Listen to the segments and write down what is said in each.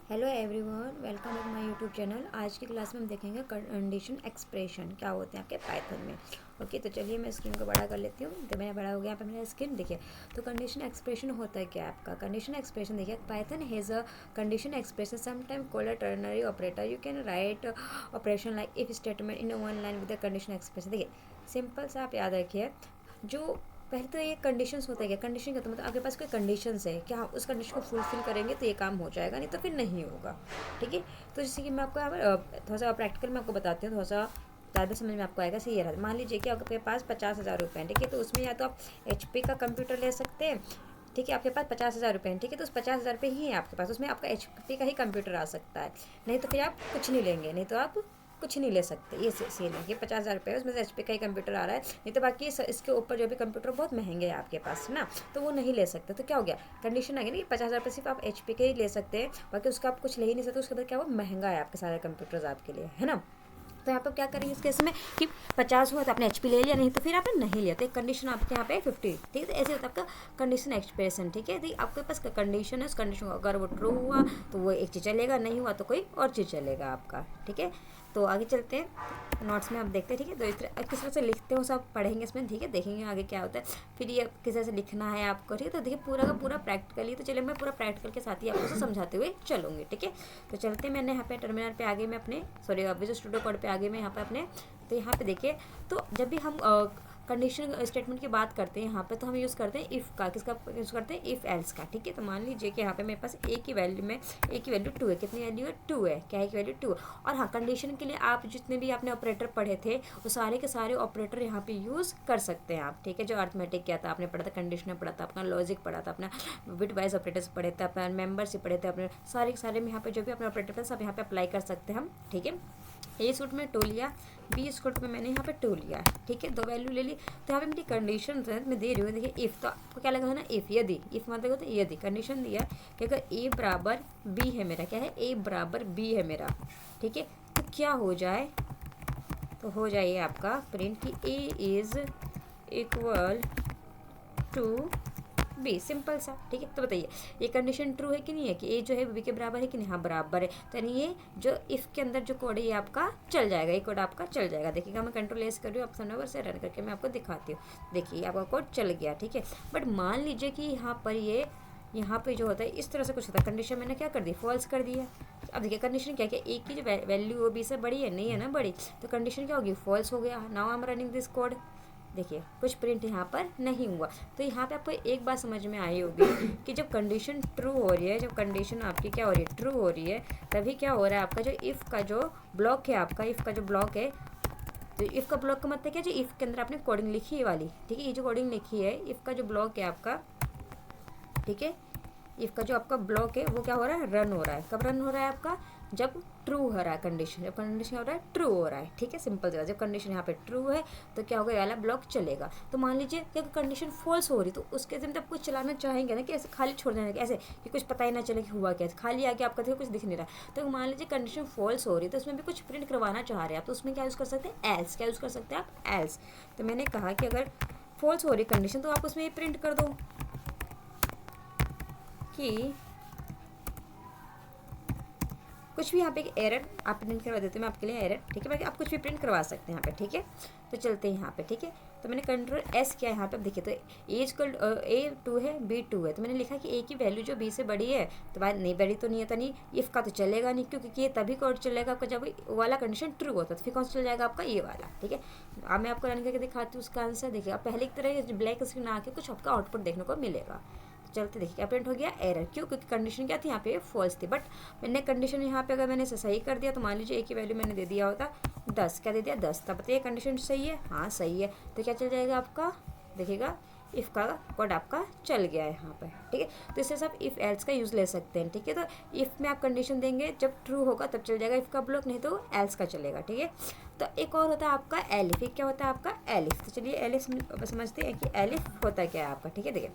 Hello everyone, welcome to my YouTube channel. आज की class में हम देखेंगे कंडीशन एक्सप्रेशन क्या होते हैं आपके पाइथन में। ओके, तो चलिए मैं स्क्रीन को बड़ा कर लेती हूँ। तो मैंने बड़ा हो गया यहाँ पे मेरा स्क्रीन। देखिए, तो कंडीशन एक्सप्रेशन होता है क्या आपका। कंडीशन एक्सप्रेशन देखिए, Python has a condition expression sometime called a ternary operator. You can write operation like if statement in one line with the condition expression. देखिए सिंपल सा आप याद रखिए, जो पहले तो ये कंडीशंस होता है क्या। कंडीशन का तो मतलब आपके पास कोई कंडीशंस है क्या, उस कंडीशन को फुलफिल करेंगे तो ये काम हो जाएगा, नहीं तो फिर नहीं होगा। ठीक है, तो जैसे कि मैं आपको यहाँ पर थोड़ा सा प्रैक्टिकल में आपको बताती हूँ, थोड़ा सा ज़्यादा समझ में आपको आएगा। सही है, मान लीजिए कि आपके पास 50,000 रुपये हैं। ठीक है, तो उसमें या तो आप HP का कंप्यूटर ले सकते हैं। ठीक है, आपके पास 50,000 रुपये हैं। ठीक है, तो उस 50,000 रुपये ही है आपके पास, उसमें आपका HP का ही कंप्यूटर आ सकता है। नहीं तो फिर आप कुछ नहीं लेंगे, नहीं तो आप कुछ नहीं ले सकते। ये सीन है कि 50,000 रुपये उसमें से HP का ही कंप्यूटर आ रहा है, नहीं तो बाकी इसके ऊपर जो भी कंप्यूटर बहुत महंगे हैं आपके पास ना, तो वो नहीं ले सकते। तो क्या हो गया, कंडीशन आ गई ना कि 50,000 रुपये सिर्फ आप HP के ही ले सकते हैं, बाकी उसका आप कुछ ले ही नहीं सकते। उसके बाद क्या, वो महंगा है आपके सारे कंप्यूटर्स आपके लिए, है ना। तो यहाँ पर क्या करेंगे इस केस में कि 50 हुआ तो आपने HP ले लिया, नहीं तो फिर आपने नहीं लिया। तो एक कंडीशन आपके यहाँ पे 50। ठीक है, तो ऐसे होता है आपका कंडीशन एक्सप्रेशन। ठीक है, तो आपके पास कंडीशन है, उस कंडीशन को अगर वो ट्रू हुआ तो वो एक चीज़ चलेगा, नहीं हुआ तो कोई और चीज़ चलेगा आपका। ठीक है, तो आगे चलते हैं, नोट्स में आप देखते हैं। ठीक है, तो इस तरह किस तरह से लिखते हो सब पढ़ेंगे इसमें। ठीक है, देखेंगे आगे क्या होता है, फिर ये किस तरह से लिखना है आपको। ठीक है, तो देखिए पूरा का पूरा प्रैक्टिकली, तो चलिए मैं पूरा प्रैक्टिकल के साथ ही आपको समझाते हुए चलूँगी। ठीक है, तो चलते हैं, मैंने यहाँ पे टर्मिनल पे आगे मैं अपने विजुअल स्टूडियो कोड पे आगे मैं यहाँ पे अपने, तो यहाँ पे देखिए, तो जब भी हम कंडीशन स्टेटमेंट की बात करते हैं यहाँ पे, तो हम यूज़ करते हैं इफ़ का। किसका यूज़ करते हैं, इफ़ एल्स का। ठीक है, तो मान लीजिए कि यहाँ पे मेरे पास ए की वैल्यू 2 है। कितनी वैल्यू है, 2 है। क्या है की वैल्यू 2। और हाँ, कंडीशन के लिए आप जितने भी आपने ऑपरेटर पढ़े थे वो सारे के सारे ऑपरेटर यहाँ पे यूज़ कर सकते हैं आप। ठीक है, जो अर्थमेटिक क्या था आपने पढ़ा था, कंडीशनल पढ़ा था, अपना लॉजिक पढ़ा था, अपना बिट वाइज ऑपरेटर्स पढ़े थे, अपना मेंबरशिप पढ़े थे, अपने सारे के सारे में यहाँ पे जो भी अपने ऑपरेटर थे सब यहाँ पे अप्लाई कर सकते हैं हम। ठीक है, ए सूट में 2 लिया, बी सूट में मैंने यहाँ पे 2 लिया। ठीक है, 2 वैल्यू ले ली। तो यहाँ पे मेरी कंडीशन मैं दे रही हूँ, देखिए इफ़, तो आपको क्या लगा है ना, इफ़ यदि, इफ़ मतलब होता है यदि। कंडीशन दिया कि अगर ए बराबर बी है मेरा, क्या है, ए बराबर बी है मेरा। ठीक है, तो क्या हो जाए, तो हो जाए आपका प्रिंट कि a is equal to b. Simple सा। ठीक है, तो बताइए ये कंडीशन ट्रू है कि नहीं है, कि ए जो है बी के बराबर है कि नहीं। हाँ, बराबर है। तो यानी ये जो इफ़ के अंदर जो कोड है ये आपका चल जाएगा, ये कोड आपका चल जाएगा। देखिएगा, मैं कंट्रोल एस कर रही हूँ, आप सर्वर से रन करके मैं आपको दिखाती हूँ। देखिए आपका कोड चल गया। ठीक है, बट मान लीजिए कि यहाँ पर ये यहाँ पे जो होता है इस तरह से कुछ होता है, कंडीशन मैंने क्या कर दी, फॉल्स कर दिया। अब देखिए कंडीशन क्या है, ए की जो वैल्यू वो बी से बड़ी है, नहीं है ना बड़ी, तो कंडीशन क्या होगी, फॉल्स हो गया। Now I am running this code. देखिए कुछ प्रिंट यहाँ पर नहीं हुआ। तो यहाँ पे आपको एक बात समझ में आई होगी कि जब कंडीशन ट्रू हो रही है, जब कंडीशन आपकी क्या हो रही है, ट्रू हो रही है, तभी क्या हो रहा है, आपका जो इफ़ का जो ब्लॉक है, आपका इफ़ का जो ब्लॉक है, तो इफ़ का ब्लॉक का मतलब क्या, जो इफ़ के अंदर आपने कोडिंग लिखी है वाली। ठीक है, ये जो कोडिंग लिखी है, इफ़ का जो ब्लॉक है आपका, ठीक है, इफ़ का जो आपका ब्लॉक है वो क्या हो रहा है, रन हो रहा है। कब रन हो रहा है आपका, जब ट्रू हो रहा है कंडीशन, जब कंडीशन हो रहा है ट्रू हो रहा है। ठीक है, सिंपल जगह जब कंडीशन यहाँ पे ट्रू है तो क्या होगा, ये वाला ब्लॉक चलेगा। तो मान लीजिए कि अगर कंडीशन फॉल्स हो रही तो उसके अंदर आप कुछ चलाना चाहेंगे ना, कि ऐसे खाली छोड़ देना, कि ऐसे कि कुछ पता ही ना चले कि हुआ क्या, खाली आके आपका कुछ दिख नहीं रहा। तो मान लीजिए कंडीशन फॉल्स हो रही है तो उसमें भी कुछ प्रिंट करवाना चाह रहे हैं आप, तो उसमें क्या यूज़ कर सकते हैं, एल्स। क्या यूज़ कर सकते हैं आप, एल्स। तो मैंने कहा कि अगर फॉल्स हो रही कंडीशन तो आप उसमें ये प्रिंट कर दो कि कुछ भी यहाँ पे एरर आप प्रिंट करवा देते हैं, मैं आपके लिए एरर। ठीक है, बाकी आप कुछ भी प्रिंट करवा सकते हैं यहाँ पे। ठीक है, तो चलते हैं यहाँ पे। ठीक है, तो मैंने कंट्रोल एस किया यहाँ पे। अब देखिए, तो ए 2 है, बी 2 है, तो मैंने लिखा कि ए की वैल्यू जो बी से बड़ी है, तो बात नहीं बड़ी तो नहीं है, तो नहीं इफ़ का तो चलेगा नहीं, क्योंकि ये तभी कोड चलेगा आपका जब वाला कंडीशन ट्रू होता है, तो फिर कौन सा चल जाएगा आपका, ये वाला। ठीक है, अब मैं आपको रन करके दिखाती हूँ उसका आंसर। देखिए आप पहले की तरह ब्लैक स्क्रीन आके कुछ आपका आउटपुट देखने को मिलेगा। चलते देखिए क्या प्रिंट हो गया, एरर। क्यों, क्योंकि कंडीशन क्या थी यहाँ पे, फॉल्स थी। बट मैंने कंडीशन यहाँ पे अगर मैंने सही कर दिया, तो मान लीजिए ए की वैल्यू मैंने दे दिया होता 10, क्या दे दिया 10, तब बताइए कंडीशन सही है, हाँ सही है। तो क्या चल जाएगा आपका, देखिएगा इफ़ का कोड आपका चल गया है यहाँ पर। ठीक है, तो इससे सब इफ़ एल्स का यूज़ ले सकते हैं। ठीक है, तो इफ़ में आप कंडीशन देंगे, जब ट्रू होगा तब चल जाएगा इफ़ का ब्लॉक, नहीं तो एल्स का चलेगा। ठीक है, तो एक और होता है आपका एलिफ। क्या होता है आपका एलिफ, तो चलिए एलिफ समझते हैं कि एलिफ होता क्या है आपका। ठीक है, देखिए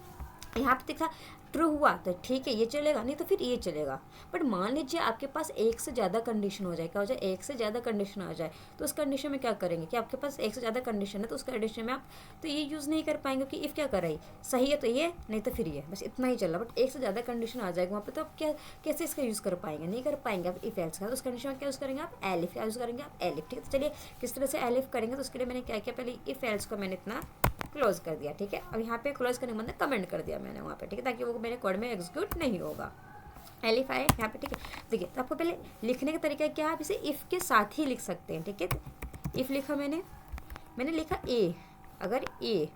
यहाँ पे देखा ट्रू हुआ तो ठीक है ये चलेगा, नहीं तो फिर ये चलेगा। बट मान लीजिए आपके पास एक से ज़्यादा कंडीशन हो जाए, क्या हो जाए, एक से ज़्यादा कंडीशन आ जाए, तो उस कंडीशन में क्या करेंगे कि आपके पास एक से ज़्यादा कंडीशन है, तो उस कंडीशन में आप तो ये यूज़ नहीं कर पाएंगे कि इफ़ क्या कर रही सही है तो ये, नहीं तो फिर ये, बस इतना ही चल रहा। बट एक से ज़्यादा कंडीशन आ जाएगा वहाँ पर, तो आप क्या कैसे इसका यूज़ कर पाएंगे, नहीं कर पाएंगे आप इफ एल्स का। तो उस कंडीशन में क्या यूज़ करेंगे आप, एलिफ क्या यूज़ करेंगे आप, एलिफ। ठीक है, तो चलिए किस तरह से एलिफ करेंगे, तो उसके लिए मैंने क्या किया, पहले इफ एल्स को मैंने इतना क्लोज कर दिया। ठीक है, अब यहाँ पे क्लोज करने के बाद कमेंट कर दिया मैंने वहाँ पे, ठीक है, ताकि वो मेरे कोड में एग्जीक्यूट नहीं होगा। एलिफ आए यहाँ पे, ठीक है। देखिए तो आपको पहले लिखने का तरीका क्या है, आप इसे इफ़ के साथ ही लिख सकते हैं। ठीक है, इफ़ लिखा मैंने लिखा ए, अगर ए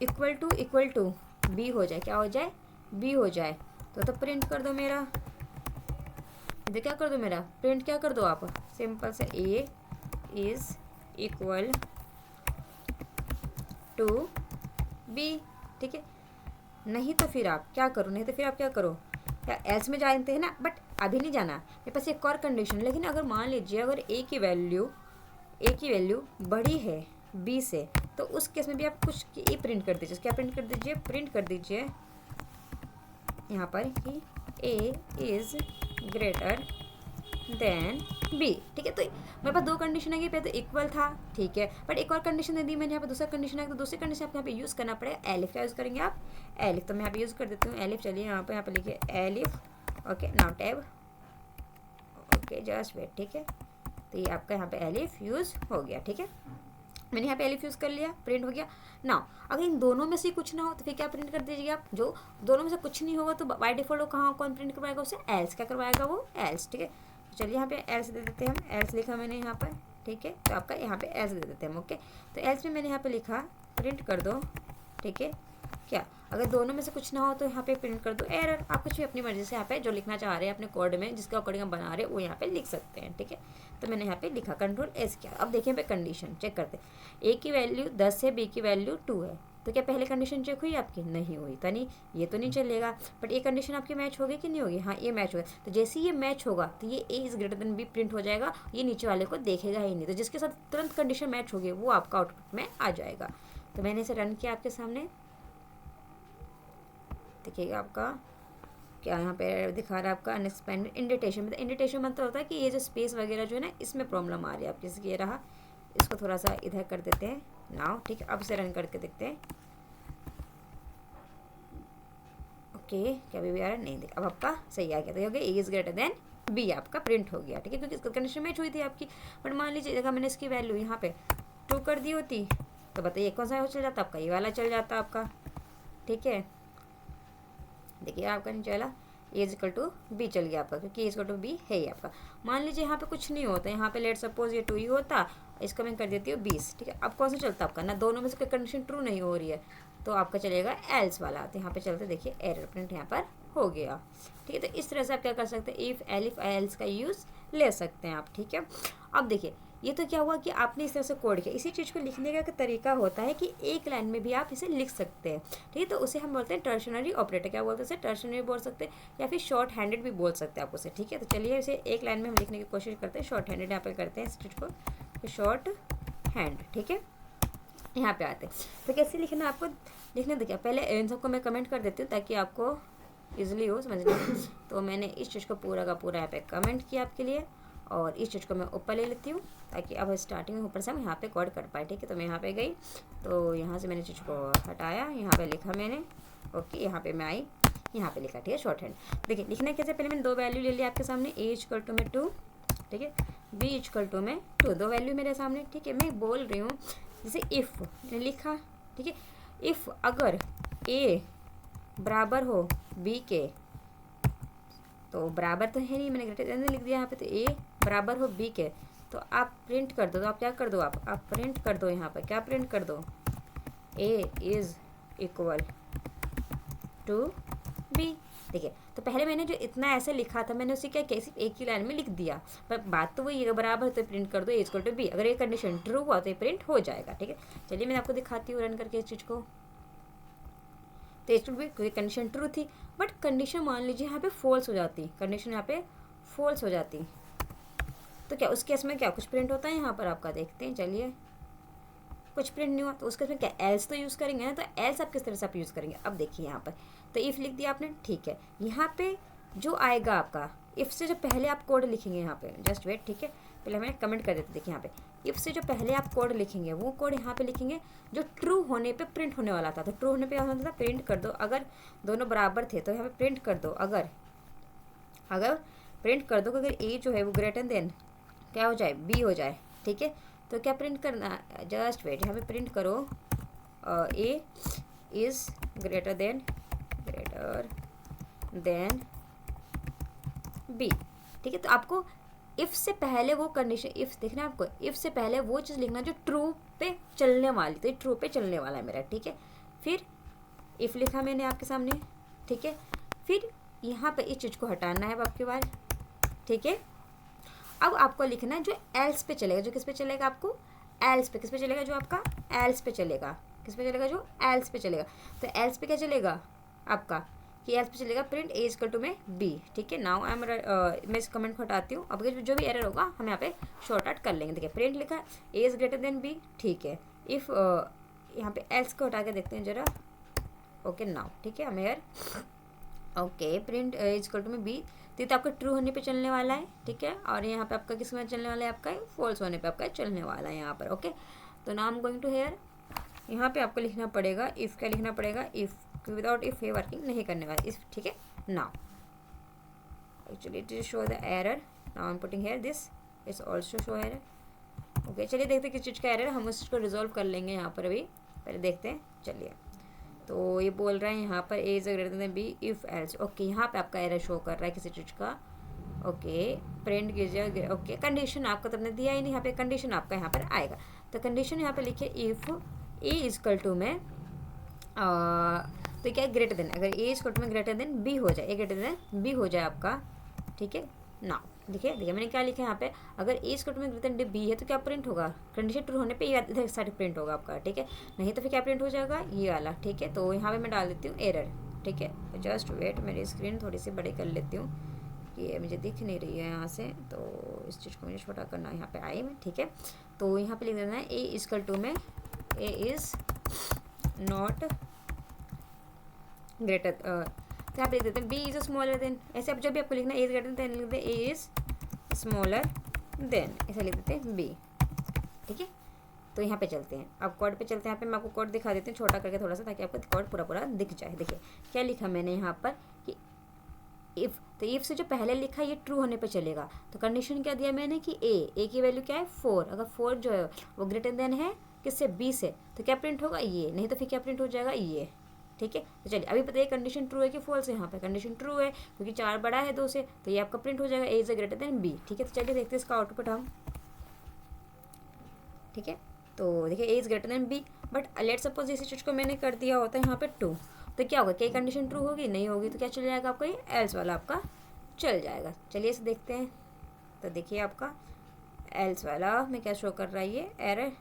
इक्वल टू बी हो जाए, क्या हो जाए, बी हो जाए, तो प्रिंट कर दो मेरा, इधर क्या कर दो मेरा, प्रिंट क्या कर दो आप, सिंपल से a is equal to b. ठीक है, नहीं तो फिर आप क्या करो, नहीं तो फिर आप क्या करो, या एल्स में जानते हैं ना, बट अभी नहीं जाना, मेरे पास एक और कंडीशन। लेकिन अगर मान लीजिए अगर ए की वैल्यू बड़ी है बी से, तो उस केस में भी आप कुछ ए प्रिंट कर दीजिए। क्या प्रिंट कर दीजिए, प्रिंट कर दीजिए यहाँ पर कि a is greater than b. ठीक है, तो मेरे पास दो कंडीशन है, पहले तो इक्वल था, ठीक है, बट एक और कंडीशन दे दी मैंने यहाँ पे, दूसरा कंडीशन है, तो दूसरी कंडीशन आपको यहाँ पे यूज़ करना पड़ेगा एलिफ। क्या यूज़ करेंगे आप, एलिफ। तो मैं यहाँ पे यूज़ कर देती हूँ एलिफ। चलिए यहाँ पे लिखिए elif, okay, now tab, okay, just wait. ठीक है, तो ये आपका यहाँ पे एलिफ यूज़ हो गया। ठीक है, मैंने यहाँ पे एलिफ यूज़ कर लिया, प्रिंट हो गया। ना अगर इन दोनों में से कुछ ना हो तो फिर क्या प्रिंट कर दीजिए आप, जो दोनों में से कुछ नहीं होगा तो बाय डिफॉल्ट कहाँ कौन प्रिंट करवाएगा उसे, एल्स। क्या करवाएगा वो, एल्स। ठीक है, चलिए यहाँ पे एल्स दे देते हैं हम, एल्स लिखा मैंने यहाँ पर। ठीक है, तो आपका यहाँ पे एल्स दे देते हैं हम, ओके। तो एल्स में मैंने यहाँ पे लिखा प्रिंट कर दो। ठीक है, क्या अगर दोनों में से कुछ ना हो तो यहाँ पे प्रिंट कर दो एरर। आप कुछ भी अपनी मर्जी से यहाँ पे जो लिखना चाह रहे हैं अपने कोड में, जिसका अकॉर्डिंग हम बना रहे हैं वो यहाँ पे लिख सकते हैं। ठीक है, तो मैंने यहाँ पे लिखा कंट्रोल एस किया। अब देखिए पे कंडीशन चेक करते हैं, ए की वैल्यू 10 है, बी की वैल्यू 2 है, तो क्या पहले कंडीशन चेक हुई आपकी, नहीं हुई, तो नहीं ये तो नहीं चलेगा। बट ये कंडीशन आपकी मैच होगी कि नहीं होगी, हाँ ये मैच होगा। तो जैसे ही ये मैच होगा तो ये A is greater than B print हो जाएगा, ये नीचे वाले को देखेगा ही नहीं। तो जिसके साथ तुरंत कंडीशन मैच होगी वो आपका आउटपुट में आ जाएगा। तो मैंने इसे रन किया आपके सामने, देखिएगा आपका क्या यहाँ पे दिखा रहा है आपका अनएक्सपेंडेड इंडेंटेशन। मतलब इंडेंटेशन मतलब होता है कि ये जो स्पेस वगैरह जो है ना इसमें प्रॉब्लम आ रही है आपकी। जैसे ये रहा, इसको थोड़ा सा इधर कर देते हैं नाउ। ठीक है, अब इसे रन करके देखते हैं, ओके, क्या भी आ रहा है, नहीं देख, अब आपका सही आ गया। तो हो गया ए इज ग्रेटर देन बी, आपका प्रिंट हो गया। ठीक है, क्योंकि इसका कंडीशन मैच हुई थी आपकी। बट मान लीजिए अगर मैंने इसकी वैल्यू यहाँ पे 2 कर दी होती तो बताइए कौन सा चल जाता आपका, ये वाला चल जाता आपका। ठीक है, देखिए आपका नहीं चला, ए इज इक्वल टू बी चल गया आपका, क्योंकि ए इज इक्वल टू बी है ही आपका। मान लीजिए यहाँ पे कुछ नहीं होता, यहाँ पे लेट सपोज ये 2 ही होता, इसको मैं कर देती हूँ 20। ठीक है, अब कौन सा चलता आपका ना, दोनों में से कोई कंडीशन ट्रू नहीं हो रही है तो आपका चलेगा एल्स वाला। तो यहाँ पे चलते देखिए एरर प्रिंट यहाँ पर हो गया। ठीक है, तो इस तरह से आप क्या कर सकते हैं, इफ एलिफ एल्स का यूज़ ले सकते हैं आप। ठीक है, अब देखिए ये तो क्या हुआ कि आपने इस तरह से कोड किया। इसी चीज़ को लिखने का तरीका होता है कि एक लाइन में भी आप इसे लिख सकते हैं। ठीक है, तो उसे हम बोलते हैं टर्शनरी ऑपरेटर। क्या बोलते हैं उसे, टर्शनरी बोल सकते हैं या फिर शॉर्ट हैंडेड भी बोल सकते हैं आप उसे। ठीक है, तो चलिए इसे एक लाइन में हम लिखने की कोशिश करते हैं। शॉर्ट हैंडेड यहाँ पे करते हैं इस चीज़ को, शॉर्ट हैंड। ठीक है, यहाँ पे आते हैं तो कैसे लिखना आपको लिखने देखिए। पहले इन सबको मैं कमेंट कर देती हूँ ताकि आपको ईजिली हो समझने। तो मैंने इस चीज़ को पूरा का पूरा यहाँ पे कमेंट किया आपके लिए, और इस चीज़ को मैं ऊपर ले लेती हूँ ताकि अब स्टार्टिंग में ऊपर से हम यहाँ पे कोड कर पाए। ठीक है, तो मैं यहाँ पे गई, तो यहाँ से मैंने चीज़ को हटाया, यहाँ पे लिखा मैंने, ओके, यहाँ पे मैं आई, यहाँ पे लिखा। ठीक है, शॉर्ट हैंड। देखिए लिखने कैसे, पहले मैंने 2 वैल्यू ले लिया आपके सामने, ए इक्वल टू में 2, ठीक है, बी इक्वल टू में 2, 2 वैल्यू मेरे सामने। ठीक है, मैं बोल रही हूँ जैसे इफ़ मैंने लिखा, ठीक है, इफ़ अगर ए बराबर हो बी के, तो बराबर तो है नहीं, मैंने ग्रेटर देन लिख दिया यहाँ पे, तो ए बराबर हो बी के, तो आप प्रिंट कर दो। तो आप क्या कर दो, आप प्रिंट कर दो, यहाँ पर क्या प्रिंट कर दो, a is equal to b. देखिए, तो पहले मैंने जो इतना ऐसे लिखा था मैंने उसे क्या कैसे एक ही लाइन में लिख दिया, पर बात तो वही है, बराबर तो प्रिंट कर दो ए इक्वल टू बी। अगर ये कंडीशन ट्रू हुआ तो ये प्रिंट हो जाएगा। ठीक है, चलिए मैं आपको दिखाती हूँ रन करके इस चीज़ को। तो इस भी कोई कंडीशन ट्रू थी, बट कंडीशन मान लीजिए यहाँ पे फॉल्स हो जाती, कंडीशन यहाँ पे फॉल्स हो जाती, तो क्या उस केस में क्या कुछ प्रिंट होता है यहाँ पर आपका, देखते हैं। चलिए कुछ प्रिंट नहीं हुआ, तो उसके उसमें क्या एल्स तो यूज़ करेंगे ना, तो एल्स आप किस तरह से आप यूज़ करेंगे। अब देखिए यहाँ पर तो इफ़ लिख दिया आपने, ठीक है। यहाँ पे जो आएगा आपका इफ़ से जो पहले आप कोड लिखेंगे यहाँ पे, जस्ट वेट, ठीक है, पहले हमें कमेंट कर देते। देखिए यहाँ पे इफ़ से जो पहले आप कोड लिखेंगे वो कोड यहाँ पे लिखेंगे जो ट्रू होने पे प्रिंट होने वाला था। तो ट्रू होने पे क्या होता था, प्रिंट कर दो, अगर दोनों बराबर थे तो यहाँ पे प्रिंट कर दो, अगर प्रिंट कर दो कि अगर ए जो है वो ग्रेटर देन क्या हो जाए, बी हो जाए, ठीक है। तो क्या प्रिंट करना, जस्ट वेट, यहाँ पे प्रिंट करो a is greater than b, ठीक है। तो आपको इफ़ से पहले वो कंडीशन, इफ़ देखना है आपको, इफ़ से पहले वो चीज़ लिखना जो ट्रू पे चलने वाली, तो ये ट्रू पे चलने वाला है मेरा, ठीक है। फिर इफ़ लिखा मैंने आपके सामने, ठीक है। फिर यहाँ पे इस चीज़ को हटाना है अब आपके बार, ठीक है। अब आपको लिखना है जो एल्स पे चलेगा, जो किस पे चलेगा, आपको एल्स पे, किस पे चलेगा, जो आपका एल्स पे चलेगा, किस पे चलेगा, जो एल्स पे चलेगा। तो एल्स पे क्या चलेगा आपका, कि एल्स पे चलेगा प्रिंट ए इक्वल टू में बी, ठीक है। नाउ मैं इस कमेंट को हटाती हूँ। अब जो भी एरर होगा हम यहाँ पे शॉर्ट आउट कर लेंगे। देखिए प्रिंट लिखा है a is greater than b, ठीक है। इफ़ यहाँ पे एल्स को हटा के देखते हैं जरा, ओके नाउ, ठीक है। हमें okay print is equal to में बी, तो आपका ट्रू होने पे चलने वाला है, ठीक है। और यहाँ पे आपका किस में चलने वाला है, आपका फॉल्स होने पे आपका चलने वाला है यहाँ पर, ओके। तो now I am going to here, यहाँ पे आपको लिखना पड़ेगा इफ़, क्या लिखना पड़ेगा, इफ़ विदाउट इफ़ ये वर्किंग नहीं करने वाला, इफ़, ठीक है। Now actually it is show the error, now I am putting here this is also show error, okay. चलिए देखते हैं किस चीज़ का एरर, हम उस चीज़ को रिजॉल्व कर लेंगे यहाँ पर, अभी पहले देखते हैं। चलिए तो ये बोल रहा है यहाँ पर A is greater than B if else, okay. यहाँ पे आपका एरर शो कर रहा है किसी चीज़ का, ओके। प्रिंट कीजिए, ओके। कंडीशन आपको तब ने दिया ही नहीं, यहाँ पे कंडीशन आपका यहाँ पर आएगा। तो कंडीशन यहाँ पे लिखिए if a is equal to में तो क्या ग्रेटर देन, अगर ए इज इक्वल टू में ग्रेटर देन बी हो जाए, ए ग्रेटर देन बी हो जाए आपका, ठीक है। नाउ देखिए मैंने क्या लिखा है यहाँ पे, अगर ए इक्वल टू में ग्रेटर देन बी है तो क्या प्रिंट होगा, कंडीशन ट्रू होने पे ये इधर साइड प्रिंट होगा आपका, ठीक है। नहीं तो फिर क्या प्रिंट हो जाएगा, ये वाला, ठीक है। तो यहाँ पे मैं डाल देती हूँ एरर, ठीक है। जस्ट वेट, मेरी स्क्रीन थोड़ी सी बड़ी कर लेती हूँ कि ये मुझे दिख नहीं रही है यहाँ से, तो इस चीज़ को मुझे छोटा करना है यहाँ पे आई में, ठीक है। तो यहाँ पे लिख देना है ए इक्वल टू में ए इज़ नॉट ग्रेटर, तो आप लिख देते हैं बी इज स्मॉलर देन, ऐसे आप जब भी आपको लिखना है ए इज ग्रेटर देन लिख देते ए इज स्मॉलर देन, ऐसा लिख देते हैं बी, ठीक है। तो यहाँ पे चलते हैं, अब कोड पे चलते हैं। यहाँ पे मैं आपको कोड दिखा देती हूँ छोटा करके थोड़ा सा, ताकि आपको कोड पूरा दिख जाए। देखिए क्या लिखा मैंने यहाँ पर कि इफ़, तो इफ़ से जो पहले लिखा ये ट्रू होने पे चलेगा। तो कंडीशन क्या दिया मैंने कि ए की वैल्यू क्या है 4, अगर 4 जो है वो ग्रेटर देन है किससे, बी से, तो क्या प्रिंट होगा ये, नहीं तो फिर क्या प्रिंट हो जाएगा ये, ठीक है। तो चलिए अभी बताइए कंडीशन ट्रू है कि फॉल्स है, यहाँ पे कंडीशन ट्रू है क्योंकि 4 बड़ा है 2 से, तो ये आपका प्रिंट हो जाएगा ए इज ग्रेटर देन बी, ठीक है। तो चलिए देखते हैं इसका आउटपुट हम, ठीक है। तो देखिए A is greater than B, but let suppose इसी चीज़ को मैंने कर दिया होता है यहाँ पे 2, तो क्या होगा, क्या कंडीशन ट्रू होगी, नहीं होगी, तो क्या चल जाएगा आपका ये एल्स वाला आपका चल जाएगा। चलिए इसे देखते हैं। तो देखिए आपका एल्स वाला में क्या शो कर रहा है, ये error,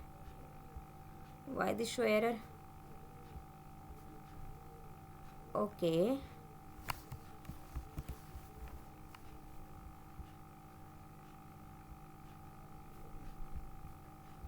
Y this show error, okay.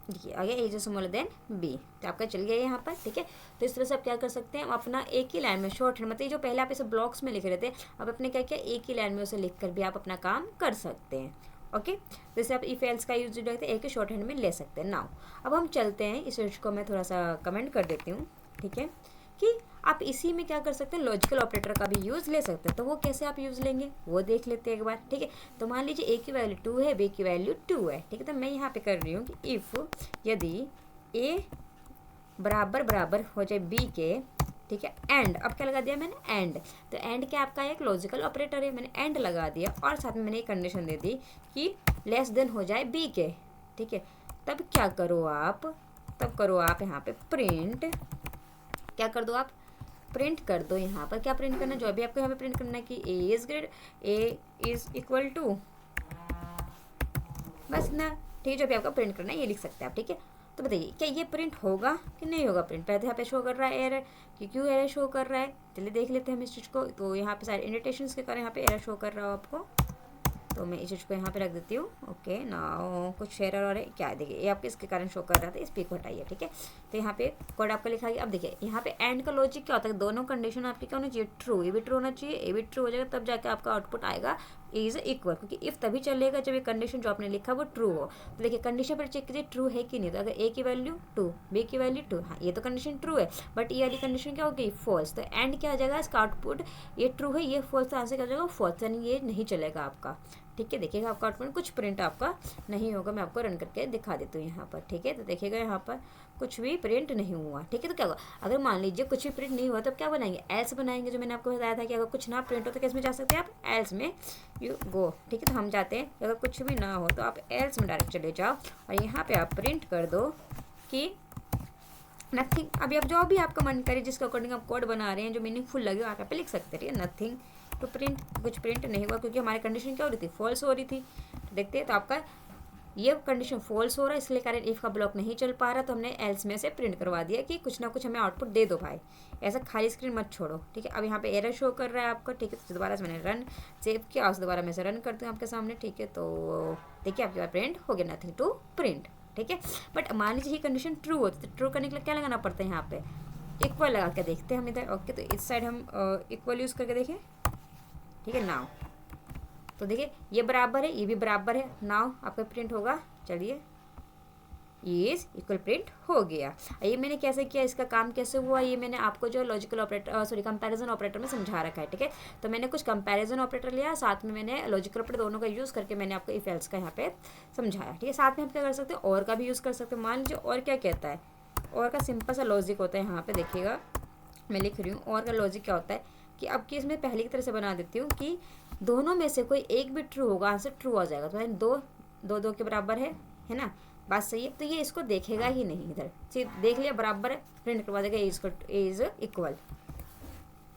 देखिए आगे ए इज स्मॉलर देन बी, तो आपका चल गया यहाँ पर, ठीक है। तो इस तरह से आप क्या कर सकते हैं, अपना एक ही लाइन में शॉर्ट हैंड, मतलब जो पहले आप इसे ब्लॉक्स में लिख रहे थे, अब अपने क्या किया एक ही लाइन में उसे लिख कर भी आप अपना काम कर सकते हैं, ओके। जैसे आप इफ एल्स का यूज जो है एक ही शॉर्ट हैंड में ले सकते हैं। नाउ अब हम चलते हैं, इस चीज़ को मैं थोड़ा सा कमेंट कर देती हूँ, ठीक है, कि आप इसी में क्या कर सकते हैं, लॉजिकल ऑपरेटर का भी यूज़ ले सकते हैं। तो वो कैसे आप यूज़ लेंगे वो देख लेते हैं एक बार, ठीक है। तो मान लीजिए ए की वैल्यू 2 है, बी की वैल्यू 2 है, ठीक है। तो मैं यहाँ पे कर रही हूँ कि इफ़ यदि ए बराबर बराबर हो जाए बी के, ठीक है, एंड, अब क्या लगा दिया मैंने, एंड। तो एंड क्या आपका एक लॉजिकल ऑपरेटर है, मैंने एंड लगा दिया और साथ में मैंने एक कंडीशन दे दी कि लेस देन हो जाए बी के, ठीक है। तब क्या करो आप, तब करो आप यहाँ पे प्रिंट, क्या कर दो आप, प्रिंट कर दो। यहाँ पर क्या प्रिंट करना है, जो अभी आपको यहाँ पे प्रिंट करना है कि A is grade, A is equal to, बस ना, ठीक है। जो भी आपका प्रिंट करना है ये लिख सकते हैं आप, ठीक है। तो बताइए क्या ये प्रिंट होगा कि नहीं होगा प्रिंट, पहले यहाँ पे शो कर रहा है एरर, कि क्यों एरर शो कर रहा है, चलिए देख लेते हैं हम इस चीज़ को। तो यहाँ पे सारे इंडिकेशंस के कारण यहाँ पे एरर शो कर रहा हो आपको, तो मैं इस चीज़ को यहाँ पे रख देती हूँ। ओके ना, कुछ एरर और है क्या है, देखिए ये आपके इसके कारण शो कर रहा था, इस पी को हटाइए, ठीक है। तो यहाँ पे कोड आपका लिखा गया। अब देखिए यहाँ पे एंड का लॉजिक क्या होता है, दोनों कंडीशन आपकी क्या होनी चाहिए, ट्रू, ये भी ट्रू होना चाहिए, ये भी ट्रू हो जाएगा, तब जाके आपका आउटपुट आएगा इज इक्वल, क्योंकि इफ तभी चलेगा जब ये कंडीशन जो आपने लिखा वो ट्रू हो। तो देखिए कंडीशन पर चेक कीजिए ट्रू है कि नहीं, तो अगर ए की वैल्यू 2, बी की वैल्यू 2, हाँ ये तो कंडीशन ट्रू है, बट ये वाली कंडीशन क्या हो गई, फॉल्स। तो एंड क्या आ जाएगा इसका आउटपुट, ये ट्रू है ये फॉल्स, तो आंसर क्या हो जाएगा फॉल्स, यानी ये नहीं चलेगा आपका, ठीक है। देखिएगा आपका आउटपुट कुछ प्रिंट आपका नहीं होगा, मैं आपको रन करके दिखा देती हूँ यहाँ पर, ठीक है। तो देखिएगा यहाँ पर कुछ भी प्रिंट नहीं हुआ, ठीक है। तो क्या होगा, अगर मान लीजिए कुछ भी प्रिंट नहीं हुआ तो क्या बनाएंगे, एल्स बनाएंगे, जो मैंने आपको बताया था कि अगर कुछ ना प्रिंट हो तो किस में जा सकते हैं आप, एल्स में यू गो, ठीक है। तो हम जाते हैं, अगर कुछ भी ना हो तो आप एल्स में डायरेक्ट चले जाओ और यहाँ पे आप प्रिंट कर दो कि नथिंग। अभी आप जो भी आपका मन करे जिसके अकॉर्डिंग आप कोड बना रहे हैं, जो मीनिंगफुल लगे आप यहाँ पे लिख सकते हैं, नथिंग तो प्रिंट, कुछ प्रिंट नहीं हुआ क्योंकि हमारी कंडीशन क्या हो रही थी, फॉल्स हो रही थी। तो देखते हैं, तो आपका ये कंडीशन फॉल्स हो रहा है, इसलिए कारण इफ का ब्लॉक नहीं चल पा रहा, तो हमने एल्स में से प्रिंट करवा दिया कि कुछ ना कुछ हमें आउटपुट दे दो भाई, ऐसा खाली स्क्रीन मत छोड़ो, ठीक है। अब यहाँ पे एरर शो कर रहा है आपका, ठीक है। तो दोबारा से मैंने रन सेव किया, और दोबारा मैं से रन करती हूँ आपके सामने, ठीक है। तो देखिए आपके पास प्रिंट हो गया, नथिंग टू प्रिंट, ठीक है। बट मान लीजिए कंडीशन ट्रू होती, तो ट्रू करने के लिए क्या लगाना पड़ता है, यहाँ पे इक्वल लगा के देखते हैं हम इधर। ओके, तो इस साइड हम इक्वल यूज़ करके देखें, ठीक है। नाउ तो देखिए ये बराबर है, ये भी बराबर है, नाउ आपका प्रिंट होगा, चलिए इज इक्वल प्रिंट हो गया। ये मैंने कैसे किया, इसका काम कैसे हुआ, ये मैंने आपको जो logical operator sorry comparison operator में समझा रखा है, ठीक है। तो मैंने कुछ कंपैरिजन ऑपरेटर लिया, साथ में मैंने लॉजिकल ऑपरेटर दोनों का यूज़ करके मैंने आपको इफ एल्स का यहाँ पे समझाया, ठीक है। साथ में हम क्या कर सकते हैं, और का भी यूज़ कर सकते हैं। मान लीजिए और क्या कहता है, और का सिंपल सा लॉजिक होता है, यहाँ पे देखिएगा मैं लिख रही हूँ, और का लॉजिक क्या होता है कि अब की इसमें पहले की तरह से बना देती हूँ कि दोनों में से कोई एक भी ट्रू होगा, आंसर ट्रू आ जाएगा। तो दो दो दो के बराबर है ना, बात सही है। तो ये इसको देखेगा ही नहीं, इधर सिर्फ देख लिया बराबर है, प्रिंट करवा देगा इज इक्वल,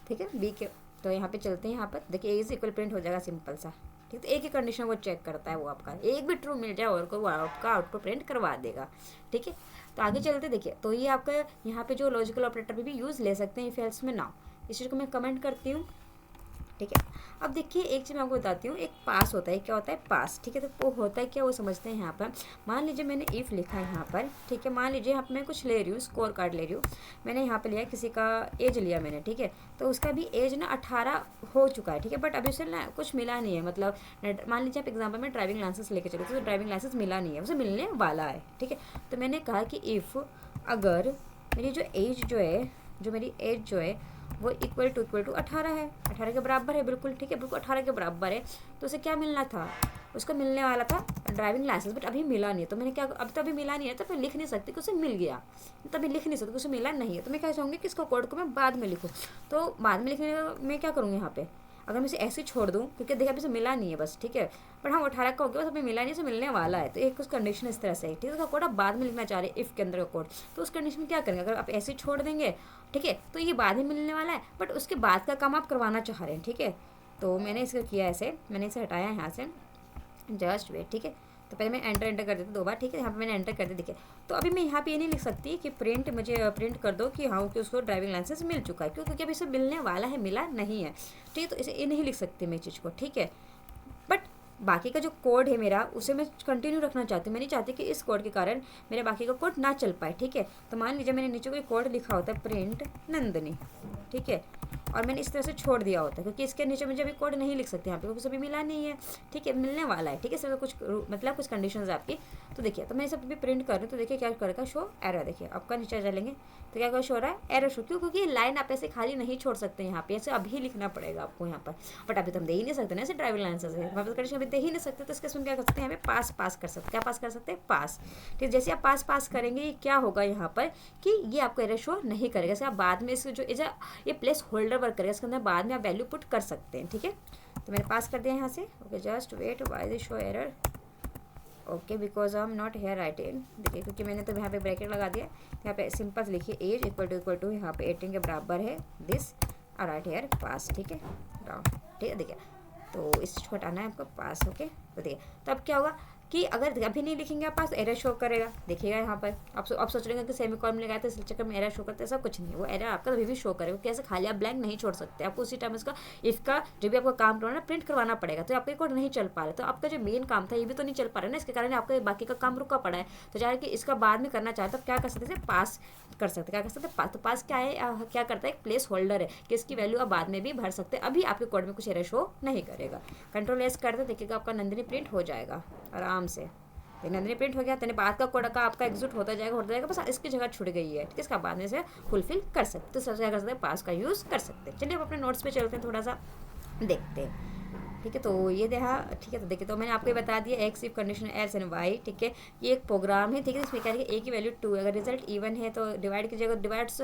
ठीक है, बी के। तो यहाँ पे चलते हैं, यहाँ पर देखिए इज इक्वल प्रिंट हो जाएगा सिंपल सा, ठीक है। तो एक ही कंडीशन वो चेक करता है, वो आपका एक भी ट्रू मिल जाए और को वो आपका आउटपुट प्रिंट करवा देगा, ठीक है। तो आगे चलते देखिए, तो ये आपका यहाँ पे जो लॉजिकल ऑपरेटर भी यूज़ ले सकते हैं इफ एल्स में। नाउ इस चीज़ को मैं कमेंट करती हूँ, ठीक है। अब देखिए एक चीज़ मैं आपको बताती हूँ, एक पास होता है, क्या होता है पास, ठीक है। तो वो होता है क्या, वो समझते हैं यहाँ पर। मान लीजिए मैंने इफ़ लिखा है यहाँ पर, ठीक है। मान लीजिए यहाँ पर मैं कुछ ले रही हूँ, स्कोर कार्ड ले रही हूँ, मैंने यहाँ पे लिया किसी का एज लिया मैंने, ठीक है। तो उसका भी एज ना 18 हो चुका है, ठीक है। बट अभी उसे ना कुछ मिला नहीं है, मतलब मान लीजिए आप एग्जाम्पल में ड्राइविंग लाइसेंस लेके चलो, तो ड्राइविंग लाइसेंस मिला नहीं है, उसे मिलने वाला है, ठीक है। तो मैंने कहा कि इफ़ अगर मेरी जो एज जो है, जो मेरी एज जो है वो इक्वल टू 18 है, 18 के बराबर है, बिल्कुल ठीक है, बिल्कुल 18 के बराबर है। तो उसे क्या मिलना था, उसको मिलने वाला था ड्राइविंग लाइसेंस, बट अभी मिला नहीं है। तो मैंने क्या, अब तो अभी मिला नहीं है, तो मैं लिख नहीं सकती कि उसे मिल गया, तभी लिख नहीं सकती कि उसे मिला नहीं है। तो मैं क्या चाहूँगी कि इसका कोड को मैं बाद में लिखूँ। तो बाद में लिखने में क्या करूँगी, यहाँ पे अगर मैं इसे ऐसे छोड़ दूँ, क्योंकि देखिए अभी से मिला नहीं है बस, ठीक है। पर हाँ 18 का हो गया, बस अभी मिला नहीं, से मिलने वाला है। तो एक उस कंडीशन इस तरह से है, ठीक है। उसका कोड आप बाद में लिखना चाह रहे हैं इफ़ के अंदर का कोड, तो उस कंडीशन में क्या करेंगे, अगर आप ऐसे छोड़ देंगे, ठीक है, तो ये बाद में मिलने वाला है, बट उसके बाद का काम आप करवाना चाह रहे हैं, ठीक है। तो मैंने इसको किया ऐसे, मैंने इसे हटाया यहाँ से, जस्ट वेट, ठीक है। तो पहले मैं एंटर कर देती 2 बार, ठीक है। यहाँ पे मैंने एंटर कर दी, देखिए। तो अभी मैं यहाँ पे ये नहीं लिख सकती कि प्रिंट मुझे प्रिंट कर दो कि हाँ कि उसको ड्राइविंग लाइसेंस मिल चुका है, क्योंकि अभी इसे मिलने वाला है, मिला नहीं है, ठीक है। तो इसे ये नहीं लिख सकती मैं चीज़ को, ठीक है। बट बाकी का जो कोड है मेरा, उसे मैं कंटिन्यू रखना चाहती हूँ, मैं नहीं चाहती कि इस कोड के कारण मेरे बाकी का कोड ना चल पाए, ठीक है। तो मान लीजिए मैंने नीचे कोई कोड लिखा होता है प्रिंट नंदिनी, ठीक है, और मैंने इस तरह से छोड़ दिया होता है, क्योंकि इसके नीचे मुझे अभी कोड नहीं लिख सकते यहाँ पे, क्योंकि अभी मिला नहीं है, ठीक है, मिलने वाला है, ठीक है। सब कुछ मतलब कुछ कंडीशंस आपकी। तो देखिए, तो मैं सब भी प्रिंट कर रही हूँ, तो देखिए क्या करेगा, शो एरर, देखिए आपका नीचे चलेंगे तो क्या शो हो रहा है, एरर शो, क्यों, क्योंकि लाइन आप ऐसे खाली नहीं छोड़ सकते यहाँ पे, ऐसे अभी लिखना पड़ेगा आपको यहाँ पर। बट अभी तो हम दे ही नहीं सकते ना ऐसे ड्राइविंग लाइसेंस है, कंडीशन अभी दे ही नहीं सकते। तो इसके क्या कर सकते हैं, हमें पास कर सकते हैं, क्या पास कर सकते हैं, पास, ठीक। जैसे आप पास करेंगे, क्या होगा यहाँ पर कि ये आपको एरर शो नहीं करेगा, जैसे आप बाद में इसको जो ये प्लेस होल्डर वर्क करेगा, इसके अंदर बाद में आप वैल्यू पुट कर सकते हैं, ठीक है। तो मैंने पास कर दिया यहाँ से, okay, just wait, why this show error, okay, because I am not here writing, देखिए क्योंकि मैंने तो यहाँ पे ब्रैकेट लगा दिया। यहाँ पे सिंपल लिखिए एज इक्वल टू यहाँ पे 18 के बराबर है दिस, और राइट हेयर पास, ठीक है, ठीक है। देखिए तो इस चीज़ को हटाना है आपको, पास, ओके। तो देखिए, तो अब क्या होगा, कि अगर अभी नहीं लिखेंगे आप पास एरर शो करेगा, देखिएगा यहाँ पर आप सोच रहे हैं कि सेमीकोलन लगाया तो इस चक्कर में एरर शो करते हैं, ऐसा कुछ नहीं है, वो एरर आपका अभी भी शो करेगा। कैसे खाली आप ब्लैंक नहीं छोड़ सकते, आपको उसी टाइम इसका इफ का जो भी आपको काम करवाना प्रिंट करवाना पड़ेगा। तो आपका कोड नहीं चल पा रहा, तो आपका जो मेन काम था ये भी तो नहीं चल पा रहा है ना, इसके कारण आपका बाकी का काम रुका पड़ा है। तो चाहे कि इसका बाद में करना चाहते तो क्या कर सकते हैं, पास कर सकते, क्या कर सकते हैं, तो पास क्या है, क्या करता है, एक प्लेस होल्डर है कि इसकी वैल्यू आप बाद में भी भर सकते हैं, अभी आपके कोड में कुछ एरर शो नहीं करेगा। कंट्रोल एस करते देखिएगा आपका नंदिनी प्रिंट हो जाएगा आराम से। तो नंदिनी प्रिंट हो गया, तो बाद का कोड का आपका एग्जिट होता जाएगा, बस इसकी जगह छुट गई है, ठीक है, इसका बाद में से फुलफिल कर सकते, तो सबसे क्या कर सकते हैं, पास का यूज़ कर सकते हैं। चलिए अब अपने नोट्स पे चलते हैं, थोड़ा सा देखते हैं, ठीक है। तो ये देखा, ठीक है, तो देखिए, तो मैंने आपको ये बता दिया x if condition else and y, ठीक है, ये एक प्रोग्राम है, ठीक है, इसमें क्या है ए की वैल्यू 2 है, अगर रिजल्ट इवन है तो डिवाइड कीजिएगा, डिवाइड्स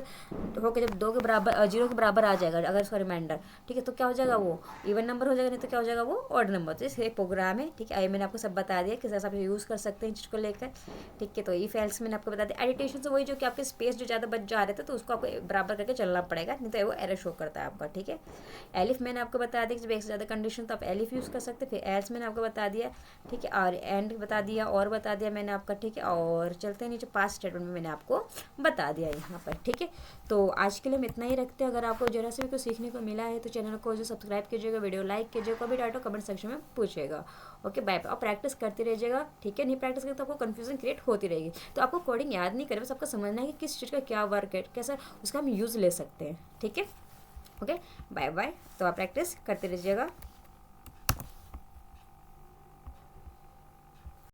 होकर जब 2 के बराबर 0 के बराबर आ जाएगा अगर उसका रिमाइंडर, ठीक है, तो क्या हो जाएगा, वो इवन नंबर हो जाएगा, नहीं तो क्या हो जाएगा, वो ऑड नंबर। तो ये प्रोग्राम है, ठीक है, मैंने आपको सब बता दिया किस तरह से आप यूज़ कर सकते हैं चीज़ को लेकर, ठीक है। तो इफ एल्स मैंने आपको बता दिया। एडिटेशन से वही जो कि आपके स्पेस जो ज़्यादा बच जा रहे थे तो उसको आपको बराबर करके चलना पड़ेगा, नहीं तो वो एरर शो करता है आपका, ठीक है। एलिफ मैंने आपको बता दिया कि जब एक से ज़्यादा कंडीशन तो आप एलिफ यूज़ कर सकते हैं। फिर एल्स मैंने आपको बता दिया, ठीक है, और एंड बता दिया और बता दिया मैंने आपका, ठीक है। और चलते हैं नीचे, पास्ट स्टेटमेंट में मैंने आपको बता दिया यहाँ पर, ठीक है। तो आज के लिए हम इतना ही रखते हैं। अगर आपको जरा से भी कुछ सीखने को मिला है तो चैनल को जो सब्सक्राइब कीजिएगा, वीडियो लाइक कीजिएगा, कोई भी डाउट हो कमेंट सेक्शन में पूछिएगा। Okay bye. और प्रैक्टिस करते रहिएगा, ठीक है, नहीं प्रैक्टिस करें तो आपको कन्फ्यूजन क्रिएट होती रहेगी। तो आपको कोडिंग याद नहीं करें, बस आपको समझना है कि किस चीज़ का क्या वर्क है, कैसा उसका हम यूज़ ले सकते हैं, ठीक है। Okay bye bye. तो आप प्रैक्टिस करते रहिएगा।